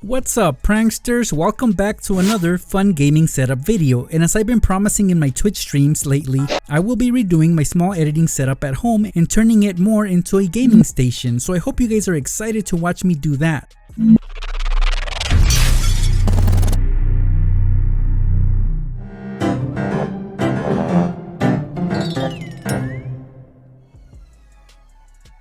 What's up, pranksters? Welcome back to another fun gaming setup video. And as I've been promising in my Twitch streams lately, I will be redoing my small editing setup at home and turning it more into a gaming station. So I hope you guys are excited to watch me do that.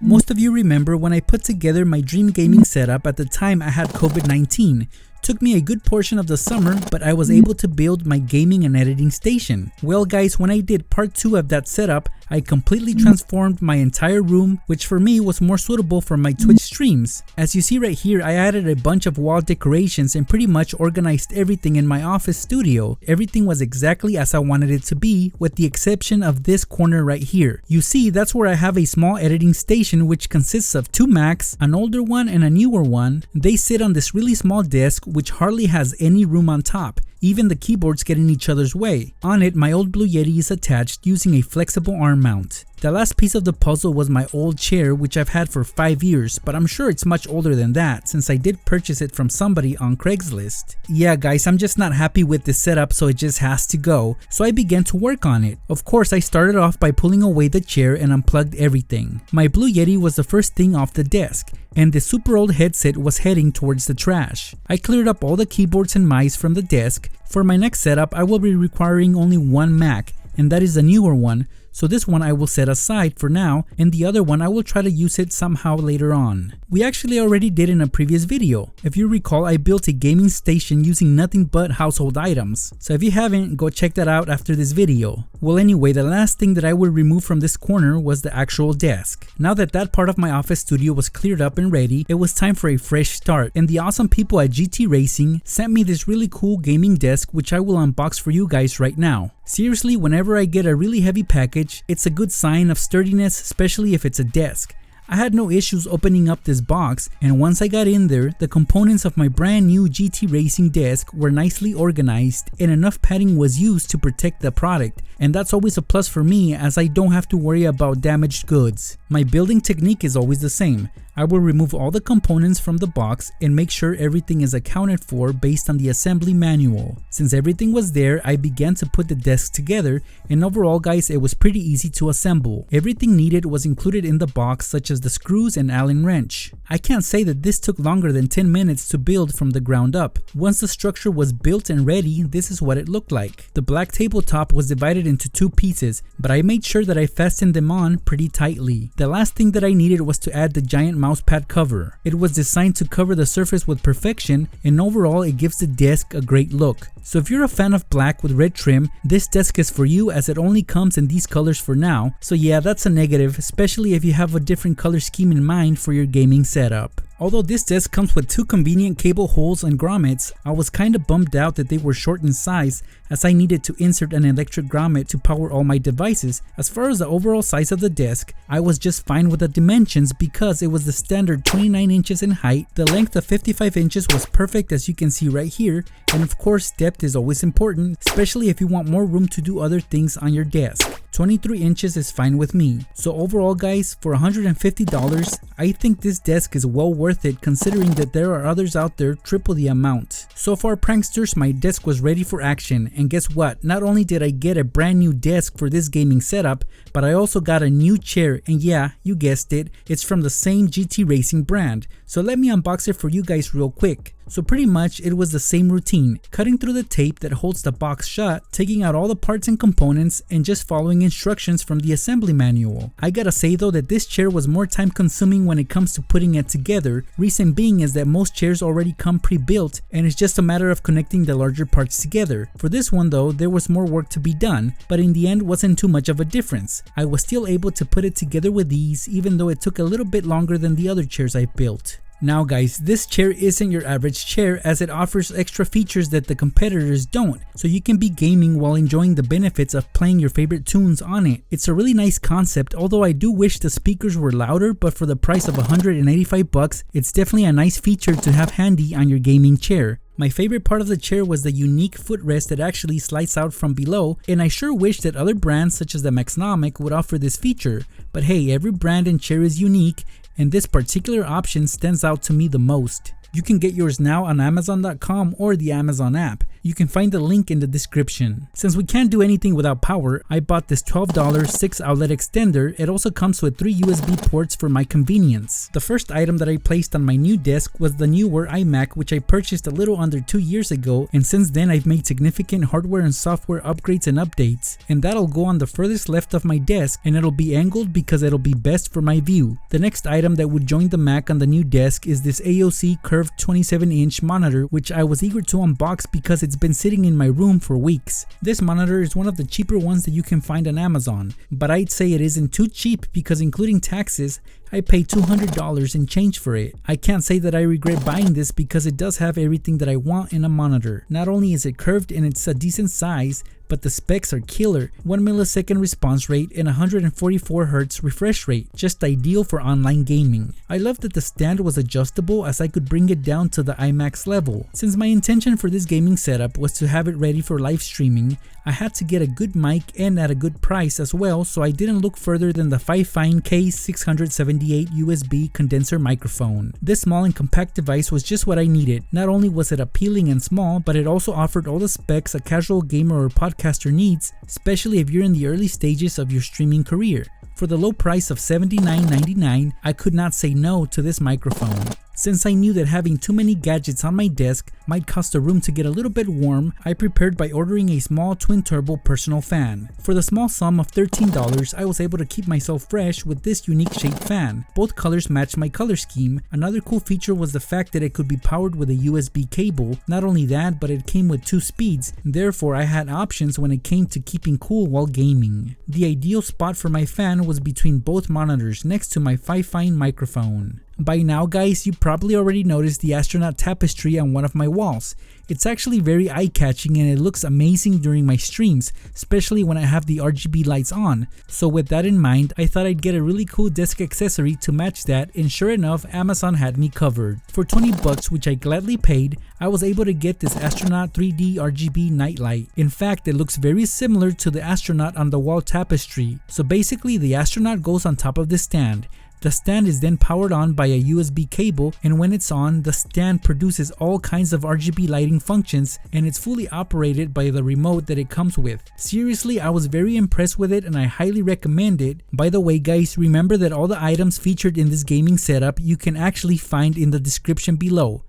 Most of you remember when I put together my dream gaming setup at the time I had COVID-19. Took me a good portion of the summer, but I was able to build my gaming and editing station. Well guys, when I did part 2 of that setup, I completely transformed my entire room, which for me was more suitable for my Twitch streams. As you see right here, I added a bunch of wall decorations and pretty much organized everything in my office studio. Everything was exactly as I wanted it to be, with the exception of this corner right here. You see, that's where I have a small editing station which consists of 2 Macs, an older one and a newer one. They sit on this really small desk which hardly has any room on top. Even the keyboards get in each other's way. On it, my old Blue Yeti is attached using a flexible arm mount. The last piece of the puzzle was my old chair, which I've had for 5 years, but I'm sure it's much older than that since I did purchase it from somebody on Craigslist. Yeah guys, I'm just not happy with this setup, so it just has to go. So I began to work on it. Of course, I started off by pulling away the chair and unplugged everything. My Blue Yeti was the first thing off the desk, and the super old headset was heading towards the trash. I cleared up all the keyboards and mice from the desk. For my next setup, I will be requiring only 1 Mac, and that is the newer one. So this one I will set aside for now, and the other one I will try to use it somehow later on. We actually already did in a previous video. If you recall, I built a gaming station using nothing but household items. So if you haven't, go check that out after this video. Well anyway, the last thing that I would remove from this corner was the actual desk. Now that that part of my office studio was cleared up and ready, it was time for a fresh start. And the awesome people at GTRacing sent me this really cool gaming desk which I will unbox for you guys right now. Seriously, whenever I get a really heavy package, it's a good sign of sturdiness, especially if it's a desk. I had no issues opening up this box, and once I got in there, the components of my brand new GTRacing desk were nicely organized and enough padding was used to protect the product, and that's always a plus for me as I don't have to worry about damaged goods. My building technique is always the same. I will remove all the components from the box and make sure everything is accounted for based on the assembly manual. Since everything was there, I began to put the desk together, and overall guys, it was pretty easy to assemble. Everything needed was included in the box, such as the screws and Allen wrench. I can't say that this took longer than 10 minutes to build from the ground up. Once the structure was built and ready, this is what it looked like. The black tabletop was divided into 2 pieces, but I made sure that I fastened them on pretty tightly. The last thing that I needed was to add the giant mousepad cover. It was designed to cover the surface with perfection, and overall it gives the desk a great look. So if you're a fan of black with red trim, this desk is for you as it only comes in these colors for now. So yeah, that's a negative, especially if you have a different color scheme in mind for your gaming setup. Although this desk comes with 2 convenient cable holes and grommets, I was kinda bummed out that they were short in size as I needed to insert an electric grommet to power all my devices. As far as the overall size of the desk, I was just fine with the dimensions because it was the standard 29 inches in height. The length of 55 inches was perfect, as you can see right here, and of course depth is always important, especially if you want more room to do other things on your desk. 23 inches is fine with me. So overall guys, for $150, I think this desk is well worth it considering that there are others out there triple the amount. So far pranksters, my desk was ready for action, and guess what? Not only did I get a brand new desk for this gaming setup, but I also got a new chair, and yeah, you guessed it, it's from the same GTRacing brand. So let me unbox it for you guys real quick. So pretty much it was the same routine, cutting through the tape that holds the box shut, taking out all the parts and components, and just following instructions from the assembly manual. I gotta say though that this chair was more time consuming when it comes to putting it together. Reason being is that most chairs already come pre-built and it's just a matter of connecting the larger parts together. For this one though, there was more work to be done, but in the end wasn't too much of a difference. I was still able to put it together with ease, even though it took a little bit longer than the other chairs I built. Now guys, this chair isn't your average chair as it offers extra features that the competitors don't, so you can be gaming while enjoying the benefits of playing your favorite tunes on it. It's a really nice concept, although I do wish the speakers were louder, but for the price of $185, it's definitely a nice feature to have handy on your gaming chair. My favorite part of the chair was the unique footrest that actually slides out from below, and I sure wish that other brands such as the Maxnomic would offer this feature. But hey, every brand and chair is unique, and this particular option stands out to me the most. You can get yours now on Amazon.com or the Amazon app. You can find the link in the description. Since we can't do anything without power, I bought this $12 6-outlet extender. It also comes with 3 USB ports for my convenience. The first item that I placed on my new desk was the newer iMac, which I purchased a little under 2 years ago, and since then I've made significant hardware and software upgrades and updates, and that'll go on the furthest left of my desk, and it'll be angled because it'll be best for my view. The next item that would join the Mac on the new desk is this AOC curved 27-inch monitor, which I was eager to unbox because it's been sitting in my room for weeks. This monitor is one of the cheaper ones that you can find on Amazon, but I'd say it isn't too cheap because including taxes, I paid $200 in change for it. I can't say that I regret buying this because it does have everything that I want in a monitor. Not only is it curved and it's a decent size, but the specs are killer. 1 millisecond response rate and 144Hz refresh rate, just ideal for online gaming. I love that the stand was adjustable as I could bring it down to the iMac's level. Since my intention for this gaming setup was to have it ready for live streaming, I had to get a good mic and at a good price as well, so I didn't look further than the FiFine K678 USB condenser microphone. This small and compact device was just what I needed. Not only was it appealing and small, but it also offered all the specs a casual gamer or podcaster needs, especially if you're in the early stages of your streaming career. For the low price of $79.99, I could not say no to this microphone. Since I knew that having too many gadgets on my desk might cause the room to get a little bit warm, I prepared by ordering a small twin-turbo personal fan. For the small sum of $13, I was able to keep myself fresh with this unique shaped fan. Both colors matched my color scheme. Another cool feature was the fact that it could be powered with a USB cable. Not only that, but it came with 2 speeds, therefore I had options when it came to keeping cool while gaming. The ideal spot for my fan was between both monitors next to my FiFine microphone. By now guys, you probably already noticed the astronaut tapestry on one of my walls. It's actually very eye-catching and it looks amazing during my streams, especially when I have the RGB lights on. So with that in mind, I thought I'd get a really cool desk accessory to match that, and sure enough, Amazon had me covered. For 20 bucks, which I gladly paid, I was able to get this astronaut 3D RGB nightlight. In fact, it looks very similar to the astronaut on the wall tapestry. So basically, the astronaut goes on top of the stand. The stand is then powered on by a USB cable, and when it's on, the stand produces all kinds of RGB lighting functions, and it's fully operated by the remote that it comes with. Seriously, I was very impressed with it and I highly recommend it. By the way guys, remember that all the items featured in this gaming setup you can actually find in the description below.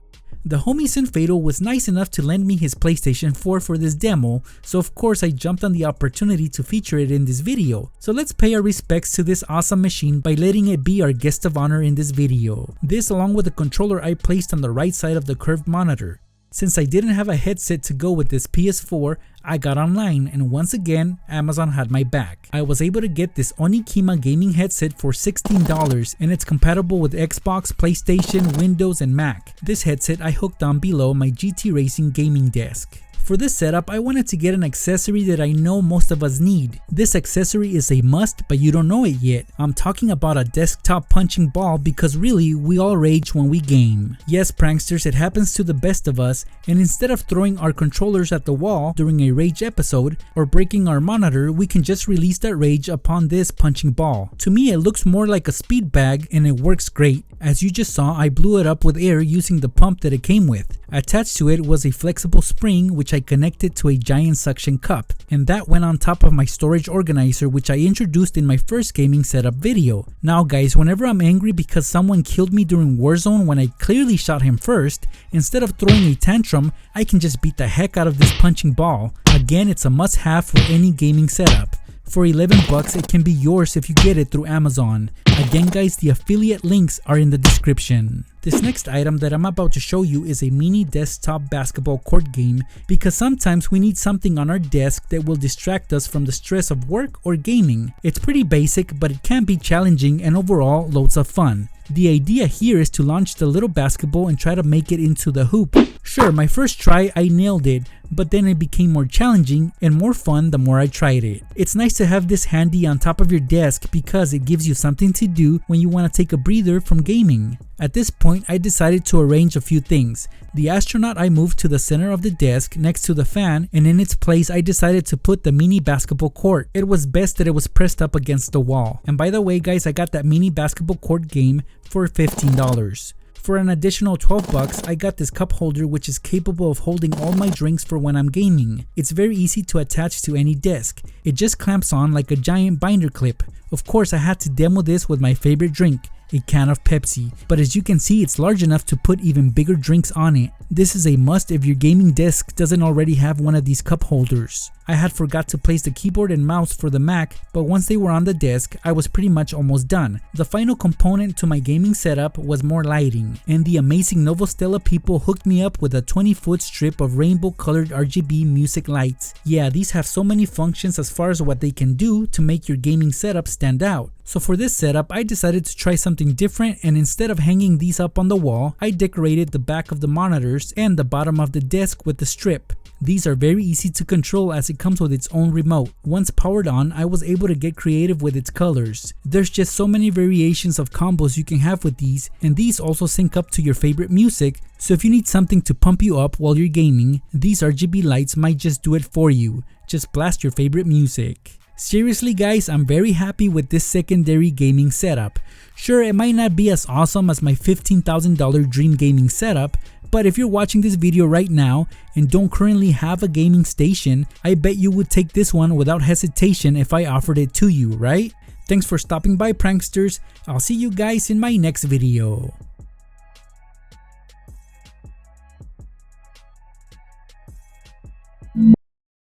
The homie Sinfatal was nice enough to lend me his PlayStation 4 for this demo, so of course I jumped on the opportunity to feature it in this video. So let's pay our respects to this awesome machine by letting it be our guest of honor in this video. This along with the controller I placed on the right side of the curved monitor. Since I didn't have a headset to go with this PS4, I got online and once again, Amazon had my back. I was able to get this Onikima gaming headset for $16 and it's compatible with Xbox, PlayStation, Windows, and Mac. This headset I hooked on below my GTRacing gaming desk. For this setup, I wanted to get an accessory that I know most of us need. This accessory is a must, but you don't know it yet. I'm talking about a desktop punching ball because really, we all rage when we game. Yes, pranksters, it happens to the best of us, and instead of throwing our controllers at the wall during a rage episode or breaking our monitor, we can just release that rage upon this punching ball. To me, it looks more like a speed bag and it works great. As you just saw, I blew it up with air using the pump that it came with. Attached to it was a flexible spring which I connected to a giant suction cup, and that went on top of my storage organizer which I introduced in my first gaming setup video. Now guys, whenever I'm angry because someone killed me during Warzone when I clearly shot him first, instead of throwing a tantrum, I can just beat the heck out of this punching ball. Again, it's a must-have for any gaming setup. For 11 bucks, it can be yours if you get it through Amazon. Again guys, the affiliate links are in the description. This next item that I'm about to show you is a mini desktop basketball court game because sometimes we need something on our desk that will distract us from the stress of work or gaming. It's pretty basic, but it can be challenging and overall loads of fun. The idea here is to launch the little basketball and try to make it into the hoop. Sure, my first try I nailed it, but then it became more challenging and more fun the more I tried it. It's nice to have this handy on top of your desk because it gives you something to do when you want to take a breather from gaming. At this point, I decided to arrange a few things. The astronaut I moved to the center of the desk next to the fan, and in its place I decided to put the mini basketball court. It was best that it was pressed up against the wall. And by the way guys, I got that mini basketball court game for $15. For an additional 12 bucks, I got this cup holder which is capable of holding all my drinks for when I'm gaming. It's very easy to attach to any desk. It just clamps on like a giant binder clip. Of course, I had to demo this with my favorite drink, a can of Pepsi, but as you can see, it's large enough to put even bigger drinks on it. This is a must if your gaming desk doesn't already have one of these cup holders. I had forgot to place the keyboard and mouse for the Mac, but once they were on the desk, I was pretty much almost done. The final component to my gaming setup was more lighting, and the amazing Novostella people hooked me up with a 20-foot strip of rainbow colored RGB music lights. Yeah, these have so many functions as far as what they can do to make your gaming setup stand out. So for this setup, I decided to try something different, and instead of hanging these up on the wall, I decorated the back of the monitors and the bottom of the desk with the strip. These are very easy to control as it comes with its own remote. Once powered on, I was able to get creative with its colors. There's just so many variations of combos you can have with these, and these also sync up to your favorite music, so if you need something to pump you up while you're gaming, these RGB lights might just do it for you. Just blast your favorite music. Seriously guys, I'm very happy with this secondary gaming setup. Sure, it might not be as awesome as my $15,000 dream gaming setup, but if you're watching this video right now and don't currently have a gaming station, I bet you would take this one without hesitation if I offered it to you, right? Thanks for stopping by, pranksters. I'll see you guys in my next video.